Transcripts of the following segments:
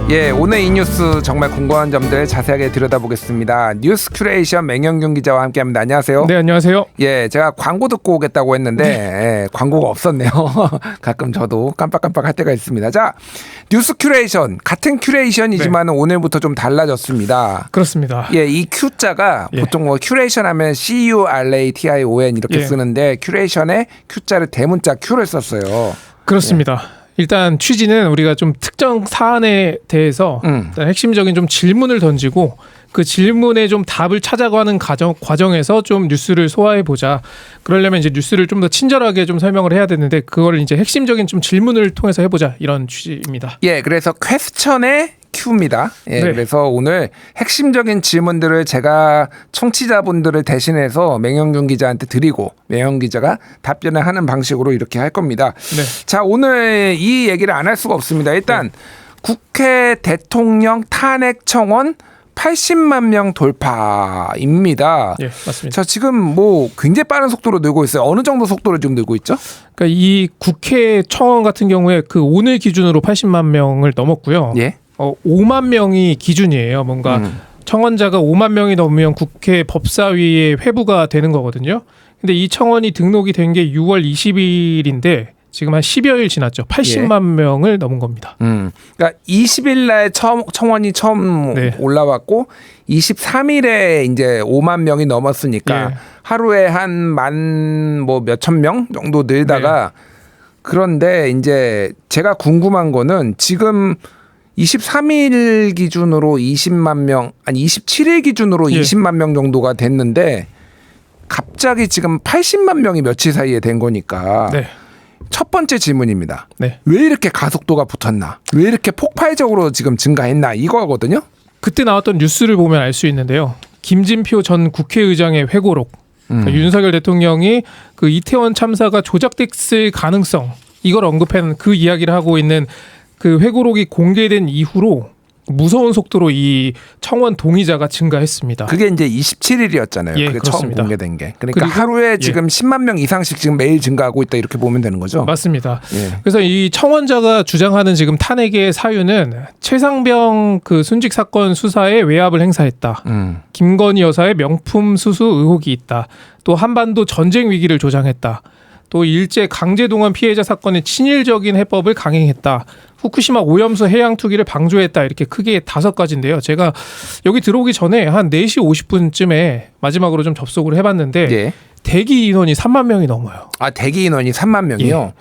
예, 오늘 이 뉴스 정말 궁금한 점들 자세하게 들여다보겠습니다. 뉴스 큐레이션 맹영균 기자와 함께합니다. 안녕하세요. 네, 안녕하세요. 예, 제가 광고 듣고 오겠다고 했는데 예, 광고가 없었네요. 가끔 저도 깜빡깜빡할 때가 있습니다. 자, 뉴스 큐레이션 같은 큐레이션이지만 네. 오늘부터 좀 달라졌습니다. 그렇습니다. 예, 이 Q자가 보통 뭐 큐레이션 하면 CURATION 이렇게 쓰는데 큐레이션에 Q자를 대문자 Q를 썼어요. 그렇습니다. 예. 일단 취지는 우리가 좀 특정 사안에 대해서 일단 핵심적인 좀 질문을 던지고 그 질문에 좀 답을 찾아가는 과정에서 좀 뉴스를 소화해 보자. 그러려면 이제 뉴스를 좀 더 친절하게 좀 설명을 해야 되는데 그걸 이제 핵심적인 좀 질문을 통해서 해보자 이런 취지입니다. 예, 그래서 퀘스천의 Q입니다. 예, 네. 그래서 오늘 핵심적인 질문들을 제가 청취자분들을 대신해서 맹영균 기자한테 드리고 맹영균 기자가 답변을 하는 방식으로 이렇게 할 겁니다. 네. 자, 오늘 이 얘기를 안 할 수가 없습니다. 일단 국회 대통령 탄핵 청원 80만 명 돌파입니다. 예, 맞습니다. 자, 지금 뭐 굉장히 빠른 속도로 늘고 있어요. 어느 정도 속도로 지금 늘고 있죠? 그러니까 이 국회 청원 같은 경우에 그 오늘 기준으로 80만 명을 넘었고요. 예. 5만 명이 기준이에요. 뭔가 청원자가 5만 명이 넘으면 국회 법사위에 회부가 되는 거거든요. 근데 이 청원이 등록이 된 게 6월 20일인데 지금 한 10여일 지났죠. 80만 명을 넘은 겁니다. 그러니까 20일 날 청원이 처음 올라왔고 23일에 이제 5만 명이 넘었으니까 하루에 한 만 뭐 몇천 명 정도 늘다가 그런데 이제 제가 궁금한 거는 지금 23일 기준으로 20만 명, 아니 27일 기준으로 20만 명 정도가 됐는데 갑자기 지금 80만 명이 며칠 사이에 된 거니까 첫 번째 질문입니다. 왜 이렇게 가속도가 붙었나? 왜 이렇게 폭발적으로 지금 증가했나? 이거거든요. 그때 나왔던 뉴스를 보면 알 수 있는데요. 김진표 전 국회의장의 회고록. 그러니까 윤석열 대통령이 그 이태원 참사가 조작됐을 가능성 이걸 언급한 그 이야기를 하고 있는 그 회고록이 공개된 이후로 무서운 속도로 이 청원 동의자가 증가했습니다. 그게 이제 27일이었잖아요. 예, 그게 그렇습니다. 처음 공개된 게. 그러니까 하루에 지금 10만 명 이상씩 지금 매일 증가하고 있다 이렇게 보면 되는 거죠. 맞습니다. 그래서 이 청원자가 주장하는 지금 탄핵의 사유는 최상병 그 순직 사건 수사에 외압을 행사했다. 김건희 여사의 명품 수수 의혹이 있다. 또 한반도 전쟁 위기를 조장했다. 또 일제 강제동원 피해자 사건의 친일적인 해법을 강행했다. 후쿠시마 오염수 해양 투기를 방조했다. 이렇게 크게 5가지인데요. 제가 여기 들어오기 전에 한 4시 50분쯤에 마지막으로 좀 접속을 해봤는데 대기 인원이 3만 명이 넘어요. 아, 대기 인원이 3만 명이요?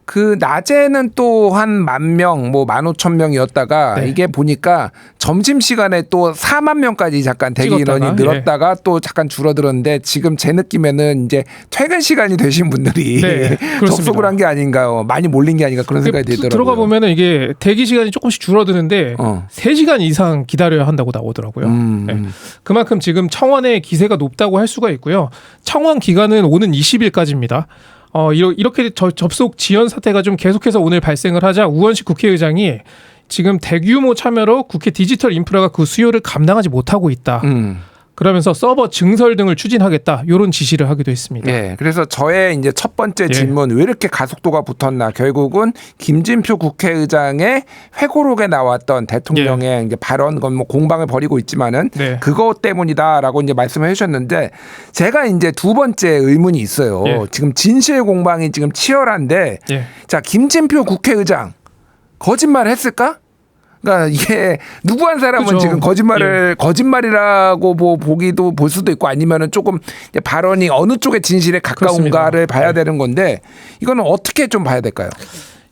그 낮에는 또 한 10,000명, 뭐 15,000명이었다가 이게 보니까 점심시간에 또 4만 명까지 잠깐 대기 인원이 늘었다가 또 잠깐 줄어들었는데 지금 제 느낌에는 이제 퇴근 시간이 되신 분들이 접속을 한 게 아닌가요? 많이 몰린 게 아닌가 그런 생각이 들더라고요. 들어가 보면은 이게 대기 시간이 조금씩 줄어드는데 3시간 이상 기다려야 한다고 나오더라고요. 그만큼 지금 청원의 기세가 높다고 할 수가 있고요. 청원 기간은 오는 20일까지입니다. 이렇게 접속 지연 사태가 좀 계속해서 오늘 발생을 하자 우원식 국회의장이 지금 대규모 참여로 국회 디지털 인프라가 그 수요를 감당하지 못하고 있다. 그러면서 서버 증설 등을 추진하겠다. 이런 지시를 하기도 했습니다. 네, 그래서 저의 이제 첫 번째 질문 왜 이렇게 가속도가 붙었나? 결국은 김진표 국회의장의 회고록에 나왔던 대통령의 이제 발언, 건 뭐 공방을 벌이고 있지만은 그것 때문이다라고 이제 말씀을 해주셨는데 제가 이제 두 번째 의문이 있어요. 지금 진실 공방이 지금 치열한데 자, 김진표 국회의장 거짓말을 했을까? 그러니까 이게 누구 한 사람은 지금 거짓말이라고 뭐 보기도 볼 수도 있고 아니면은 조금 발언이 어느 쪽의 진실에 가까운가를 봐야 되는 건데 이거는 어떻게 좀 봐야 될까요?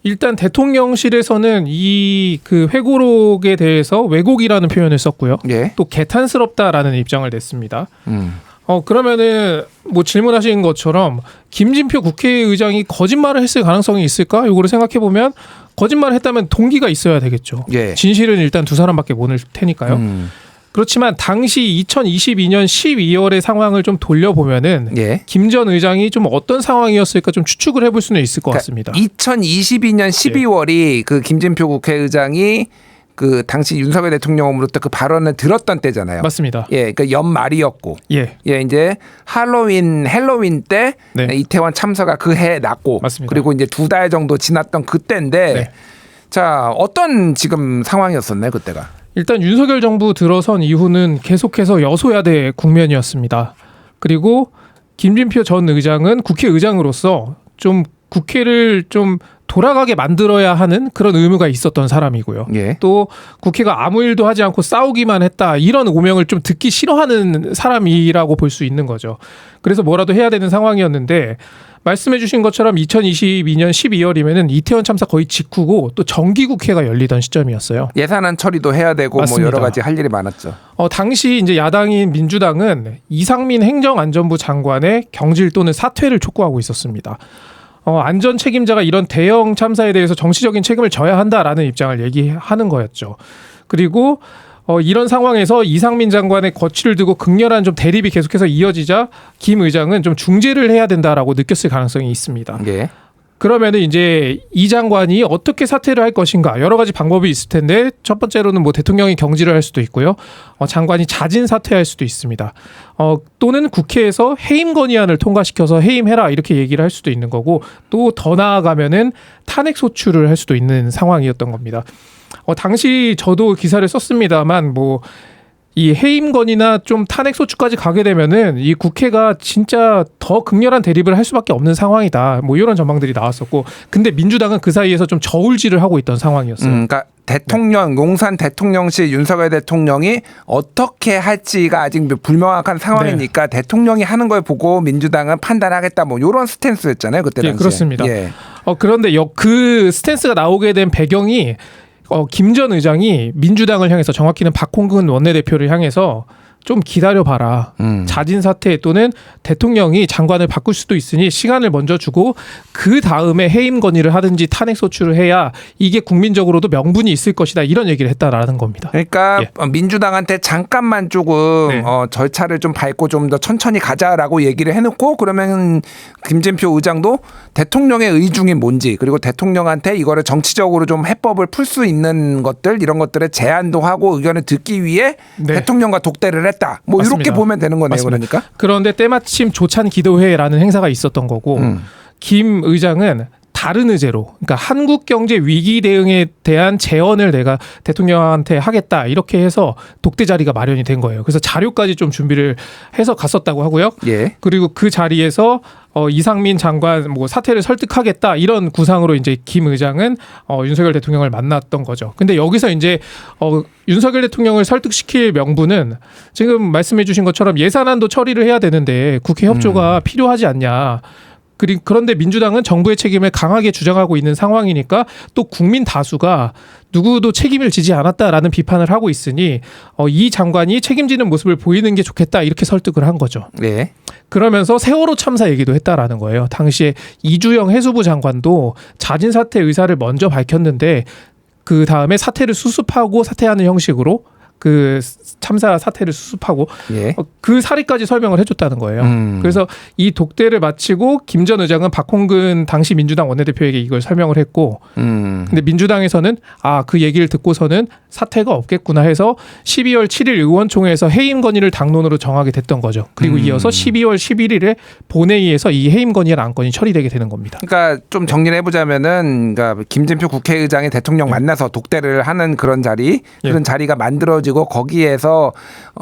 일단 대통령실에서는 이 그 회고록에 대해서 왜곡이라는 표현을 썼고요. 또 개탄스럽다라는 입장을 냈습니다. 그러면은 뭐 질문하신 것처럼 김진표 국회의장이 거짓말을 했을 가능성이 있을까? 요거를 생각해 보면 거짓말을 했다면 동기가 있어야 되겠죠. 진실은 일단 두 사람밖에 모를 테니까요. 그렇지만 당시 2022년 12월의 상황을 좀 돌려보면은 김 전 의장이 좀 어떤 상황이었을까 좀 추측을 해볼 수는 있을 것 같습니다. 2022년 12월이 그 김진표 국회의장이 그 당시 윤석열 대통령으로부터 그 발언을 들었던 때잖아요. 맞습니다. 그러니까 연말이었고, 이제 헬로윈 때 이태원 참사가 그 해에 났고, 그리고 이제 2달 정도 지났던 그때인데. 자, 어떤 지금 상황이었었나요, 그때가? 일단 윤석열 정부 들어선 이후는 계속해서 여소야대 국면이었습니다. 그리고 김진표 전 의장은 국회의장으로서 좀 국회를 좀 돌아가게 만들어야 하는 그런 의무가 있었던 사람이고요. 예. 또 국회가 아무 일도 하지 않고 싸우기만 했다, 이런 오명을 좀 듣기 싫어하는 사람이라고 볼 수 있는 거죠. 그래서 뭐라도 해야 되는 상황이었는데, 말씀해 주신 것처럼 2022년 12월이면은 이태원 참사 거의 직후고 또 정기국회가 열리던 시점이었어요. 예산안 처리도 해야 되고 뭐 여러 가지 할 일이 많았죠. 당시 이제 야당인 민주당은 이상민 행정안전부 장관의 경질 또는 사퇴를 촉구하고 있었습니다. 안전 책임자가 이런 대형 참사에 대해서 정치적인 책임을 져야 한다라는 입장을 얘기하는 거였죠. 그리고 이런 상황에서 이상민 장관의 거취를 두고 극렬한 좀 대립이 계속해서 이어지자 김 의장은 좀 중재를 해야 된다라고 느꼈을 가능성이 있습니다. 예. 그러면은 이제 이 장관이 어떻게 사퇴를 할 것인가, 여러 가지 방법이 있을 텐데, 첫 번째로는 뭐 대통령이 경질을 할 수도 있고요. 장관이 자진 사퇴할 수도 있습니다. 또는 국회에서 해임 건의안을 통과시켜서 해임해라 이렇게 얘기를 할 수도 있는 거고, 또 더 나아가면은 탄핵 소추를 할 수도 있는 상황이었던 겁니다. 당시 저도 기사를 썼습니다만 뭐 이 해임 건의나 좀 탄핵 소추까지 가게 되면은 이 국회가 진짜 더 극렬한 대립을 할 수밖에 없는 상황이다, 뭐 이런 전망들이 나왔었고, 근데 민주당은 그 사이에서 좀 저울질을 하고 있던 상황이었어요. 그러니까 대통령, 용산 대통령실 윤석열 대통령이 어떻게 할지가 아직 불명확한 상황이니까 네. 대통령이 하는 걸 보고 민주당은 판단하겠다, 뭐 이런 스탠스였잖아요, 그때 당시에. 네, 그렇습니다. 예. 그런데 그 스탠스가 나오게 된 배경이 김 전 의장이 민주당을 향해서, 정확히는 박홍근 원내대표를 향해서 좀 기다려봐라. 자진 사퇴 또는 대통령이 장관을 바꿀 수도 있으니 시간을 먼저 주고 그 다음에 해임 건의를 하든지 탄핵 소추를 해야 이게 국민적으로도 명분이 있을 것이다, 이런 얘기를 했다라는 겁니다. 그러니까 민주당한테 잠깐만 조금 네. 절차를 좀 밟고 좀 더 천천히 가자라고 얘기를 해놓고, 그러면 김진표 의장도 대통령의 의중이 뭔지, 그리고 대통령한테 이거를 정치적으로 좀 해법을 풀 수 있는 것들, 이런 것들의 제안도 하고 의견을 듣기 위해 네. 대통령과 독대를 했다. 뭐 맞습니다. 이렇게 보면 되는 거네요. 맞습니다. 그러니까. 그런데 때마침 조찬 기도회라는 행사가 있었던 거고 김 의장은 다른 의제로, 그러니까 한국 경제 위기 대응에 대한 제언을 내가 대통령한테 하겠다, 이렇게 해서 독대 자리가 마련이 된 거예요. 그래서 자료까지 좀 준비를 해서 갔었다고 하고요. 예. 그리고 그 자리에서 이상민 장관 뭐 사퇴를 설득하겠다, 이런 구상으로 이제 김 의장은 윤석열 대통령을 만났던 거죠. 근데 여기서 이제 윤석열 대통령을 설득시킬 명분은 지금 말씀해 주신 것처럼 예산안도 처리를 해야 되는데 국회 협조가 필요하지 않냐. 그런데 민주당은 정부의 책임을 강하게 주장하고 있는 상황이니까 또 국민 다수가 누구도 책임을 지지 않았다라는 비판을 하고 있으니 이 장관이 책임지는 모습을 보이는 게 좋겠다, 이렇게 설득을 한 거죠. 네. 그러면서 세월호 참사 얘기도 했다라는 거예요. 당시에 이주영 해수부 장관도 자진 사퇴 의사를 먼저 밝혔는데 그 다음에 사퇴를 수습하고 사퇴하는 형식으로 그 참사 사태를 수습하고 예. 그 사례까지 설명을 해줬다는 거예요. 그래서 이 독대를 마치고 김 전 의장은 박홍근 당시 민주당 원내대표에게 이걸 설명을 했고, 근데 민주당에서는 그 얘기를 듣고서는 사태가 없겠구나 해서 12월 7일 의원총회에서 해임 건의를 당론으로 정하게 됐던 거죠. 그리고 이어서 12월 11일에 본회의에서 이 해임 건의안 안건이 처리되게 되는 겁니다. 그러니까 좀 정리를 해보자면은, 그러니까 김진표 국회의장이 대통령 만나서 독대를 하는 그런 자리, 그런 자리가 만들어지고 거기에서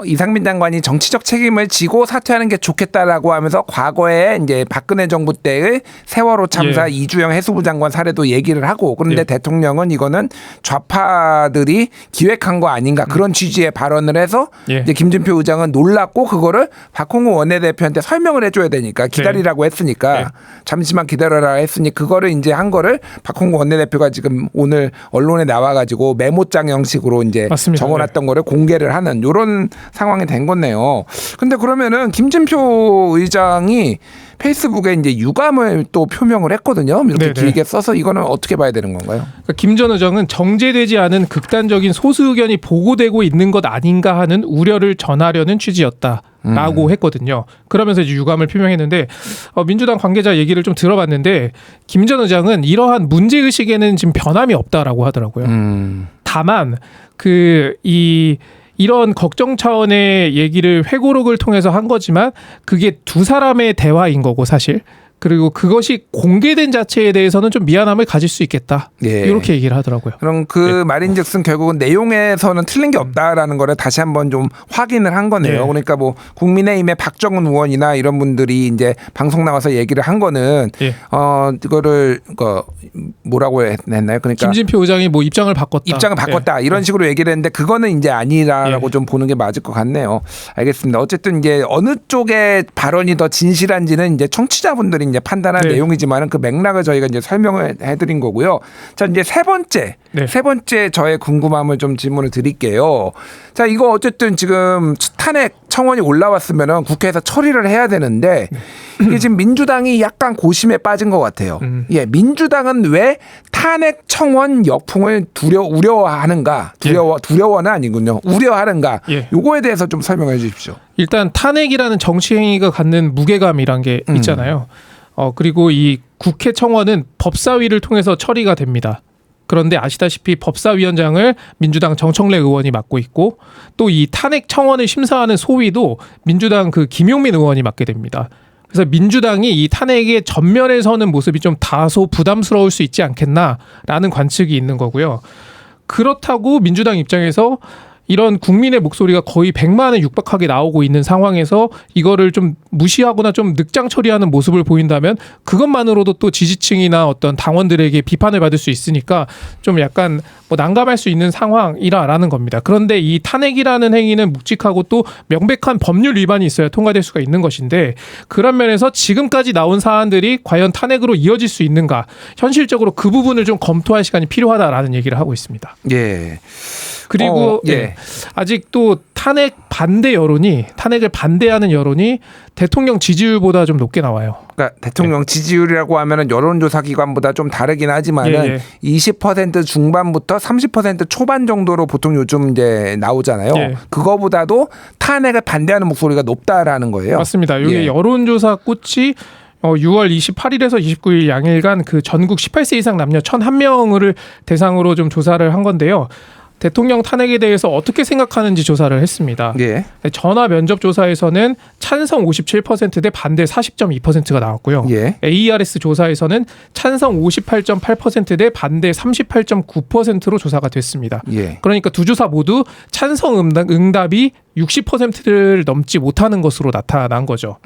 이상민 장관이 정치적 책임을 지고 사퇴하는 게 좋겠다라고 하면서 과거에 이제 박근혜 정부 때의 세월호 참사 이주영 해수부 장관 사례도 얘기를 하고, 그런데 대통령은 이거는 좌파들이 기획한 거 아닌가, 그런 취지의 발언을 해서 이제 김진표 의장은 놀랐고, 그거를 박홍근 원내대표한테 설명을 해줘야 되니까 기다리라고 했으니까 잠시만 기다려라 했으니 그거를 이제 한 거를 박홍근 원내대표가 지금 오늘 언론에 나와가지고 메모장 형식으로 이제 적어놨던 거를 공개를 하는 이런 상황이 된 거네요. 근데 그러면은 김진표 의장이 페이스북에 이제 유감을 또 표명을 했거든요. 이렇게 길게 써서 이거는 어떻게 봐야 되는 건가요? 그러니까 김 전 의장은 정제되지 않은 극단적인 소수 의견이 보고되고 있는 것 아닌가 하는 우려를 전하려는 취지였다라고 했거든요. 그러면서 이제 유감을 표명했는데 민주당 관계자 얘기를 좀 들어봤는데 김 전 의장은 이러한 문제 의식에는 지금 변함이 없다라고 하더라고요. 다만 이런 걱정 차원의 얘기를 회고록을 통해서 한 거지만 그게 두 사람의 대화인 거고, 사실 그리고 그것이 공개된 자체에 대해서는 좀 미안함을 가질 수 있겠다. 예. 이렇게 얘기를 하더라고요. 그럼 그 말인즉슨 결국은 내용에서는 틀린 게 없다라는 거를 다시 한번 좀 확인을 한 거네요. 예. 그러니까 뭐 국민의힘의 박정훈 의원이나 이런 분들이 이제 방송 나와서 얘기를 한 거는 예. 이거를 뭐라고 했나요? 그러니까 김진표 의장이 뭐 입장을 바꿨다. 이런 식으로 얘기를 했는데 그거는 이제 아니라고 좀 보는 게 맞을 것 같네요. 알겠습니다. 어쨌든 이제 어느 쪽의 발언이 더 진실한지는 이제 청취자분들이 이제 판단할 내용이지만은 그 맥락을 저희가 이제 설명을 해드린 거고요. 자, 이제 세 번째 저의 궁금함을 좀 질문을 드릴게요. 자, 이거 어쨌든 지금 탄핵 청원이 올라왔으면은 국회에서 처리를 해야 되는데 이게 지금 민주당이 약간 고심에 빠진 것 같아요. 예, 민주당은 왜 탄핵 청원 역풍을 우려하는가? 두려워는 아니군요. 우려하는가? 요거에 대해서 좀 설명해 주십시오. 일단 탄핵이라는 정치 행위가 갖는 무게감이란 게 있잖아요. 그리고 이 국회 청원은 법사위를 통해서 처리가 됩니다. 그런데 아시다시피 법사위원장을 민주당 정청래 의원이 맡고 있고 또 이 탄핵 청원을 심사하는 소위도 민주당 그 김용민 의원이 맡게 됩니다. 그래서 민주당이 이 탄핵에 전면에 서는 모습이 좀 다소 부담스러울 수 있지 않겠나라는 관측이 있는 거고요. 그렇다고 민주당 입장에서 이런 국민의 목소리가 거의 100만에 육박하게 나오고 있는 상황에서 이거를 좀 무시하거나 좀 늑장 처리하는 모습을 보인다면 그것만으로도 또 지지층이나 어떤 당원들에게 비판을 받을 수 있으니까 좀 약간 뭐 난감할 수 있는 상황이라는 겁니다. 그런데 이 탄핵이라는 행위는 묵직하고 또 명백한 법률 위반이 있어야 통과될 수가 있는 것인데 그런 면에서 지금까지 나온 사안들이 과연 탄핵으로 이어질 수 있는가 현실적으로 그 부분을 좀 검토할 시간이 필요하다라는 얘기를 하고 있습니다. 예. 그리고 아직도 탄핵 반대 여론이 탄핵을 반대하는 여론이 대통령 지지율보다 좀 높게 나와요. 그러니까 대통령 지지율이라고 하면은 여론조사 기관보다 좀 다르긴 하지만은 20% 중반부터 30% 초반 정도로 보통 요즘 이제 나오잖아요. 그거보다도 탄핵을 반대하는 목소리가 높다라는 거예요. 맞습니다. 이게 여론조사 꽃이 6월 28일에서 29일 양일간 그 전국 18세 이상 남녀 1,001명을 대상으로 좀 조사를 한 건데요. 대통령 탄핵에 대해서 어떻게 생각하는지 조사를 했습니다. 전화 면접 조사에서는 찬성 57% 대 반대 40.2%가 나왔고요. ARS 조사에서는 찬성 58.8% 대 반대 38.9%로 조사가 됐습니다. 그러니까 두 조사 모두 찬성 응답이 60%를 넘지 못하는 것으로 나타난 거죠.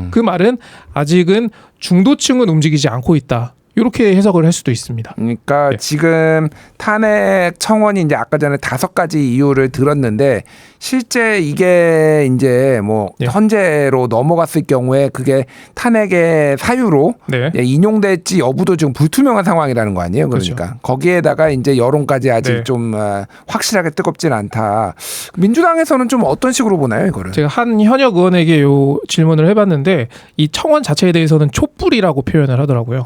그 말은 아직은 중도층은 움직이지 않고 있다. 이렇게 해석을 할 수도 있습니다. 그러니까 지금 탄핵 청원이 이제 아까 전에 5가지 이유를 들었는데 실제 이게 이제 뭐 헌재로 넘어갔을 경우에 그게 탄핵의 사유로 인용될지 여부도 지금 불투명한 상황이라는 거 아니에요? 그러니까 거기에다가 이제 여론까지 아직 좀 확실하게 뜨겁진 않다. 민주당에서는 좀 어떤 식으로 보나요, 이거를? 제가 한 현역 의원에게 요 질문을 해봤는데 이 청원 자체에 대해서는 촛불이라고 표현을 하더라고요.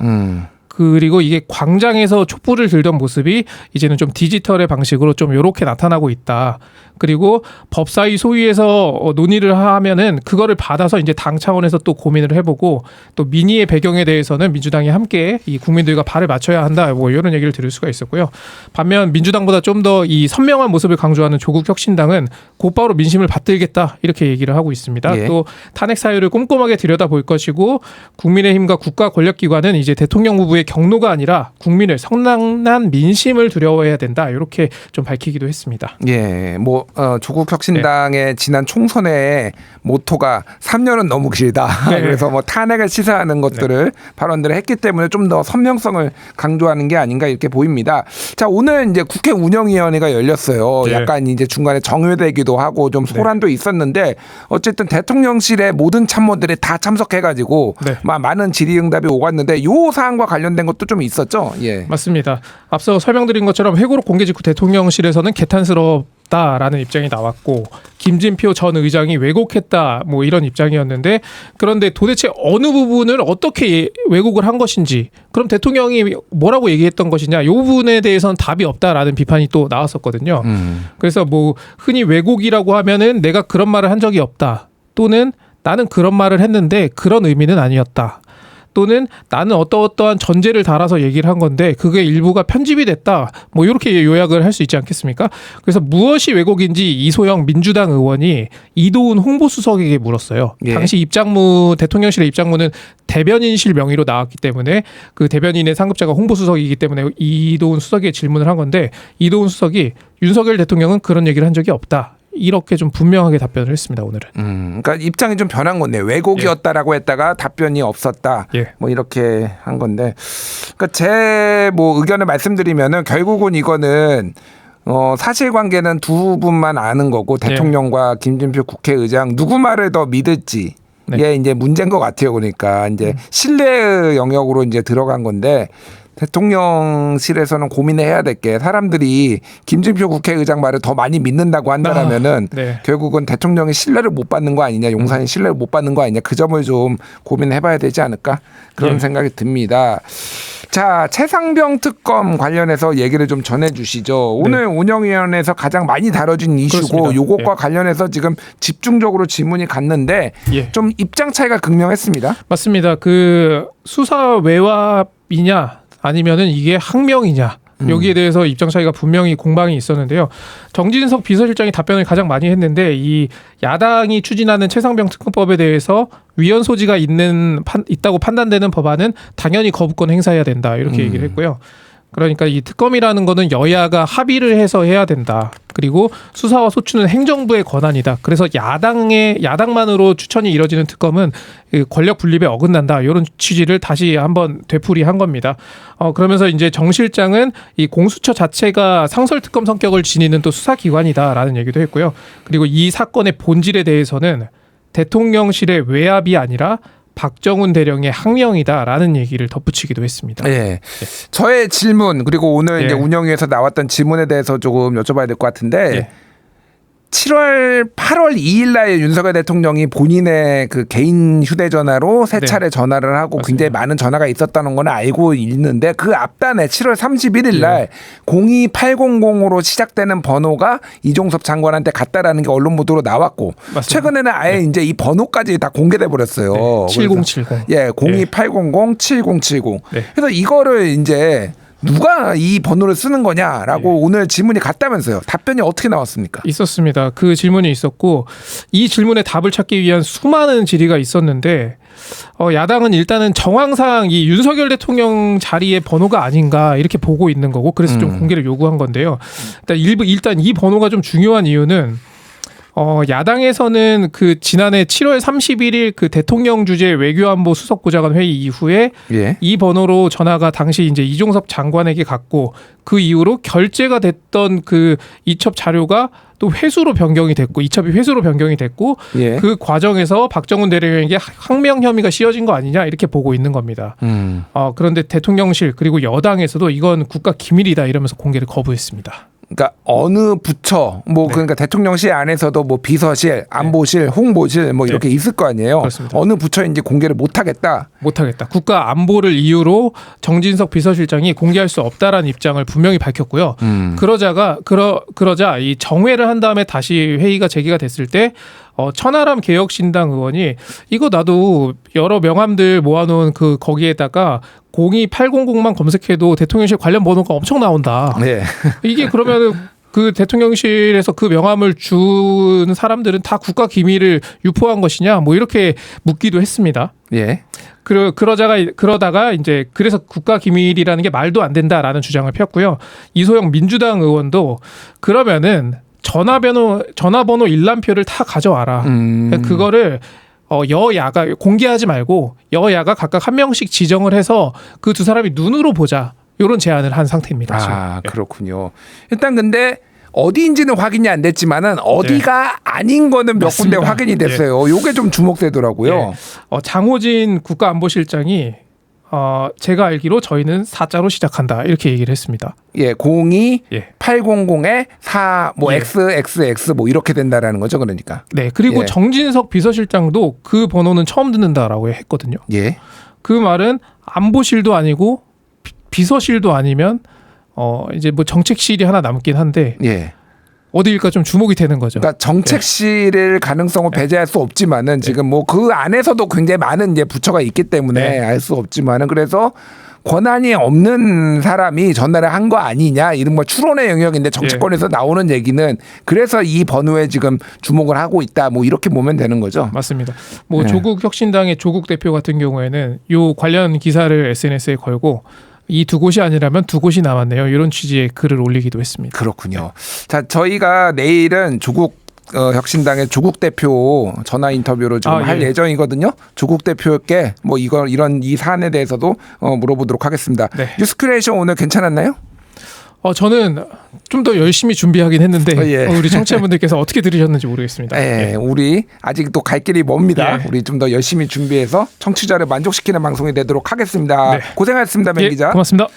그리고 이게 광장에서 촛불을 들던 모습이 이제는 좀 디지털의 방식으로 좀 이렇게 나타나고 있다. 그리고 법사위 소위에서 논의를 하면은 그거를 받아서 이제 당 차원에서 또 고민을 해보고 또 민의의 배경에 대해서는 민주당이 함께 이 국민들과 발을 맞춰야 한다. 뭐 이런 얘기를 들을 수가 있었고요. 반면 민주당보다 좀 더 이 선명한 모습을 강조하는 조국혁신당은 곧바로 민심을 받들겠다 이렇게 얘기를 하고 있습니다. 또 탄핵 사유를 꼼꼼하게 들여다볼 것이고 국민의힘과 국가 권력기관은 이제 대통령 후보의 경로가 아니라 국민을 성난난 민심을 두려워해야 된다. 이렇게 좀 밝히기도 했습니다. 뭐 조국혁신당의 지난 총선의 모토가 3년은 너무 길다. 그래서 뭐 탄핵을 시사하는 것들을 발언들을 했기 때문에 좀 더 선명성을 강조하는 게 아닌가 이렇게 보입니다. 자, 오늘 이제 국회 운영위원회가 열렸어요. 약간 이제 중간에 정회되기도 하고 좀 소란도 있었는데 어쨌든 대통령실의 모든 참모들이 다 참석해가지고 많은 질의응답이 오갔는데 이 사안과 관련된 것도 좀 있었죠. 맞습니다. 앞서 설명드린 것처럼 회고록 공개 직후 대통령실에서는 개탄스럽다라는 입장이 나왔고 김진표 전 의장이 왜곡했다 뭐 이런 입장이었는데 그런데 도대체 어느 부분을 어떻게 왜곡을 한 것인지 그럼 대통령이 뭐라고 얘기했던 것이냐 이 부분에 대해서는 답이 없다라는 비판이 또 나왔었거든요. 그래서 뭐 흔히 왜곡이라고 하면은 내가 그런 말을 한 적이 없다 또는 나는 그런 말을 했는데 그런 의미는 아니었다. 또는 나는 어떠어떠한 전제를 달아서 얘기를 한 건데 그게 일부가 편집이 됐다. 뭐 이렇게 요약을 할 수 있지 않겠습니까? 그래서 무엇이 왜곡인지 이소영 민주당 의원이 이도훈 홍보수석에게 물었어요. 예. 당시 입장문 대통령실의 입장문은 대변인실 명의로 나왔기 때문에 그 대변인의 상급자가 홍보수석이기 때문에 이도훈 수석에 질문을 한 건데 이도훈 수석이 윤석열 대통령은 그런 얘기를 한 적이 없다. 이렇게 좀 분명하게 답변을 했습니다. 오늘은. 그러니까 입장이 좀 변한 건데 왜곡이었다라고 했다가 답변이 없었다. 뭐 이렇게 한 건데, 그러니까 제 뭐 의견을 말씀드리면은 결국은 이거는 사실관계는 두 분만 아는 거고 대통령과 김진표 국회의장 누구 말을 더 믿을지. 이게 이제 문제인 것 같아요. 그러니까 이제 신뢰의 영역으로 이제 들어간 건데. 대통령실에서는 고민해야 될 게 사람들이 김진표 국회의장 말을 더 많이 믿는다고 한다면은 결국은 대통령의 신뢰를 못 받는 거 아니냐, 용산이 신뢰를 못 받는 거 아니냐, 그 점을 좀 고민해봐야 되지 않을까 그런 생각이 듭니다. 자, 최상병 특검 관련해서 얘기를 좀 전해주시죠. 오늘 운영위원회에서 가장 많이 다뤄진 이슈고 요것과 관련해서 지금 집중적으로 질문이 갔는데 좀 입장 차이가 극명했습니다. 맞습니다. 그 수사 외압이냐 아니면은 이게 항명이냐 여기에 대해서 입장 차이가 분명히 공방이 있었는데요. 정진석 비서실장이 답변을 가장 많이 했는데 이 야당이 추진하는 최상병 특검법에 대해서 위헌 소지가 있다고 판단되는 법안은 당연히 거부권 행사해야 된다 이렇게 얘기를 했고요. 그러니까 이 특검이라는 거는 여야가 합의를 해서 해야 된다. 그리고 수사와 소추는 행정부의 권한이다. 그래서 야당만으로 추천이 이뤄지는 특검은 권력 분립에 어긋난다. 이런 취지를 다시 한번 되풀이한 겁니다. 그러면서 이제 정 실장은 이 공수처 자체가 상설 특검 성격을 지니는 또 수사기관이다라는 얘기도 했고요. 그리고 이 사건의 본질에 대해서는 대통령실의 외압이 아니라 박정훈 대령의 항명이다라는 얘기를 덧붙이기도 했습니다. 예. 저의 질문 그리고 오늘 이제 운영위에서 나왔던 질문에 대해서 조금 여쭤봐야 될 것 같은데 8월 2일 날 윤석열 대통령이 본인의 그 개인 휴대전화로 세 차례 전화를 하고 맞습니다. 굉장히 많은 전화가 있었다는 건 알고 있는데 그 앞단에 7월 31일 날 02800으로 시작되는 번호가 이종섭 장관한테 갔다라는 게 언론 보도로 나왔고 맞습니다. 최근에는 아예 이제 이 번호까지 다 공개돼 버렸어요. 7070. 02800 7070. 그래서 이거를 이제 누가 이 번호를 쓰는 거냐라고 오늘 질문이 갔다면서요. 답변이 어떻게 나왔습니까? 있었습니다. 그 질문이 있었고 이 질문에 답을 찾기 위한 수많은 질의가 있었는데 야당은 일단은 정황상 이 윤석열 대통령 자리의 번호가 아닌가 이렇게 보고 있는 거고 그래서 좀 공개를 요구한 건데요. 일단 이 번호가 좀 중요한 이유는 야당에서는 그 지난해 7월 31일 그 대통령 주재 외교안보 수석보좌관 회의 이후에 이 번호로 전화가 당시 이제 이종섭 장관에게 갔고 그 이후로 결재가 됐던 그 이첩 자료가 또 회수로 변경이 됐고 이첩이 회수로 변경이 됐고 그 과정에서 박정훈 대령에게 항명 혐의가 씌워진 거 아니냐 이렇게 보고 있는 겁니다. 그런데 대통령실 그리고 여당에서도 이건 국가 기밀이다 이러면서 공개를 거부했습니다. 그러니까 어느 부처 그러니까 대통령실 안에서도 뭐 비서실, 안보실, 홍보실 뭐 이렇게 있을 거 아니에요. 그렇습니다. 어느 부처인지 공개를 못 하겠다. 국가 안보를 이유로 정진석 비서실장이 공개할 수 없다라는 입장을 분명히 밝혔고요. 그러자 이 정회를 한 다음에 다시 회의가 제기가 됐을 때 천하람 개혁신당 의원이 이거 나도 여러 명함들 모아놓은 그 거기에다가 02800만 검색해도 대통령실 관련 번호가 엄청 나온다. 이게 그러면 그 대통령실에서 그 명함을 준 사람들은 다 국가 기밀을 유포한 것이냐? 뭐 이렇게 묻기도 했습니다. 그러다가 이제 그래서 국가 기밀이라는 게 말도 안 된다라는 주장을 폈고요. 이소영 민주당 의원도 그러면은 전화번호 일람표를 다 가져와라. 그거를 여야가 공개하지 말고 여야가 각각 한 명씩 지정을 해서 그 두 사람이 눈으로 보자. 이런 제안을 한 상태입니다. 지금. 그렇군요. 일단 근데 어디인지는 확인이 안 됐지만은 어디가 아닌 거는 몇 맞습니다. 군데 확인이 됐어요. 요게 좀 주목되더라고요. 장호진 국가안보실장이 제가 알기로 저희는 4자로 시작한다 이렇게 얘기를 했습니다. 02800에 4 XXX 뭐 이렇게 된다라는 거죠, 그러니까. 그리고 정진석 비서실장도 그 번호는 처음 듣는다라고 했거든요. 그 말은 안보실도 아니고 비서실도 아니면 이제 뭐 정책실이 하나 남긴 한데 어디일까 좀 주목이 되는 거죠. 그러니까 정책실의 가능성을 배제할 수 없지만은 지금 뭐 그 안에서도 굉장히 많은 이제 부처가 있기 때문에 알 수 없지만은 그래서 권한이 없는 사람이 전날에 한 거 아니냐 이런 뭐 추론의 영역인데 정치권에서 나오는 얘기는 그래서 이 번호에 지금 주목을 하고 있다 뭐 이렇게 보면 되는 거죠. 맞습니다. 뭐 조국 혁신당의 조국 대표 같은 경우에는 요 관련 기사를 SNS에 걸고 이 두 곳이 아니라면 두 곳이 남았네요. 이런 취지의 글을 올리기도 했습니다. 그렇군요. 자, 저희가 내일은 조국 혁신당의 조국 대표 전화 인터뷰로 지금 할 예정이거든요. 조국 대표께 뭐 이런 이 사안에 대해서도 물어보도록 하겠습니다. 네. 뉴스큐레이션 오늘 괜찮았나요? 저는 좀 더 열심히 준비하긴 했는데 우리 청취자분들께서 어떻게 들으셨는지 모르겠습니다. 우리 아직도 갈 길이 멉니다. 우리 좀 더 열심히 준비해서 청취자를 만족시키는 방송이 되도록 하겠습니다. 고생하셨습니다, 맹 기자. 고맙습니다.